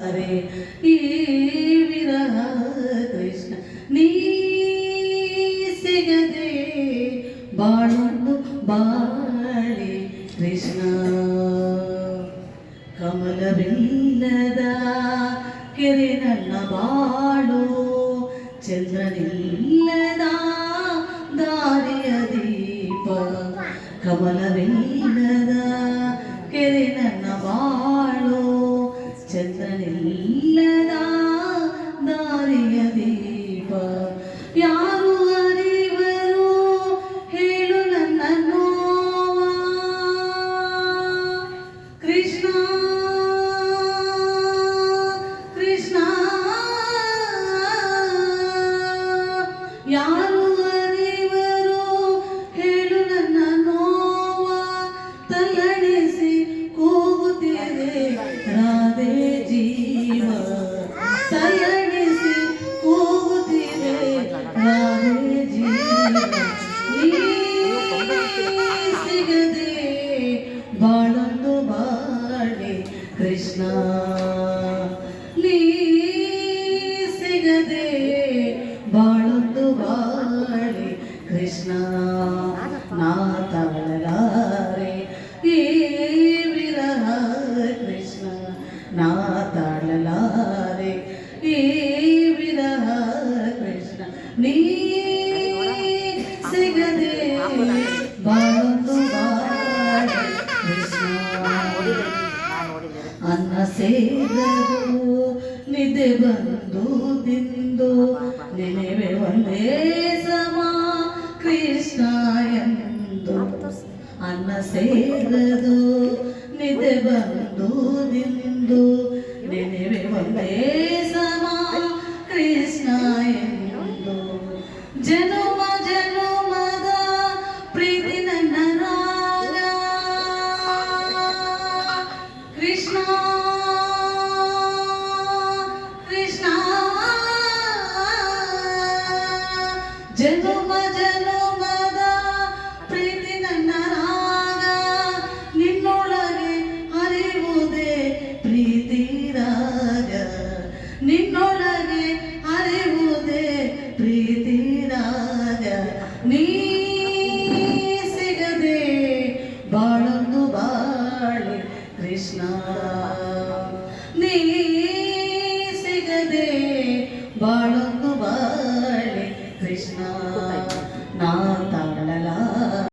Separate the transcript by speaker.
Speaker 1: ಅರೆ ಈ ವಿರಹ ಕೃಷ್ಣ ನೀ ಸಿಗದೆ ಬಾಳೊಂದು ಬಾಳೆ ಕೃಷ್ಣ ಕಮಲವಿಲ್ಲದ ಕೆರೆ ನನ್ನ ಬಾಳು ಚಂದ್ರನಿಲ್ಲದ ದಾರಿಯ ದೀಪ ಕಮಲವಿಲ್ಲದ ಕೆರೆ ನನ್ನ ಬಾಳು ಚಂದ್ರನಿಲ್ಲದ ದಾರಿಯ ದೀಪ ಯಾರು ಅರಿವರು ಹೇಳು ನನ್ನ ನೋವ ಕೃಷ್ಣ ಕೃಷ್ಣ ಯಾರು ಅರಿವರು ಹೇಳು ನನ್ನ ನೋವ ತಲ್ಲಣಿಸಿ ಕೂಗುತ್ತಿದೆ ರಾಧೆ ಜೀವ ತಲ್ಲಣಿಸಿ ಕೂಗುತ್ತಿದೆ ರಾಧೆ ಜೀವ ಸಿಗದೆ ಬಾಳೊಂದು ಬಾಳೆ ಕೃಷ್ಣ ನೀ ಸಿಗದೆ ಬಾಳೊಂದು ಬಾಳೆ ಕೃಷ್ಣ ನಾ ತಾಳಲಾರೆ ಈ ವಿರಹ ಕೃಷ್ಣ ನಾ ತಾಳಲಾರೆ ಈ ವಿರಹ ಕೃಷ್ಣ ನೀ ಸಿಗದೆ ಬಾಳೊಂದು ಬಾಳೆ ಕೃಷ್ಣ ಅನ್ನ ಸೇರದು ನಿದ್ದೆ ಬಂದು ತಿಂದು ನೆನೆವೆ ಒಂದೇ ಸಮ ಕೃಷ್ಣ ಎಂದು ಅನ್ನ ಸೇರದು ನಿದ್ದೆ ಬಂದು ತಿಂದು ನೆನೆವೆ ಒಂದೇ ಸಮ ಕೃಷ್ಣ ಎಂದು ಜನುಮ ಜನುಮದ ಪ್ರೀತಿ ನನ್ನ ರಾಗ ಕೃಷ್ಣ ಕೃಷ್ಣ ಜನುಮ ಜನುಮದ ಪ್ರೀತಿ ನನ್ನ ರಾಗ ನಿನ್ನೊಳಗೆ ಹರಿವುದೇ ಪ್ರೀತಿ ರಾಗ ನಿನ್ನೊಳಗೆ ಹರಿವುದೇ ಪ್ರೀತಿ ರಾಗ ನೀ ಸಿಗದೆ ಬಾಳೊಂದು ಬಾಳೆ ಕೃಷ್ಣ ನೀ ಸಿಗದೆ ಬಾಳೊಂದು ಬಾಳೆ ಕೃಷ್ಣ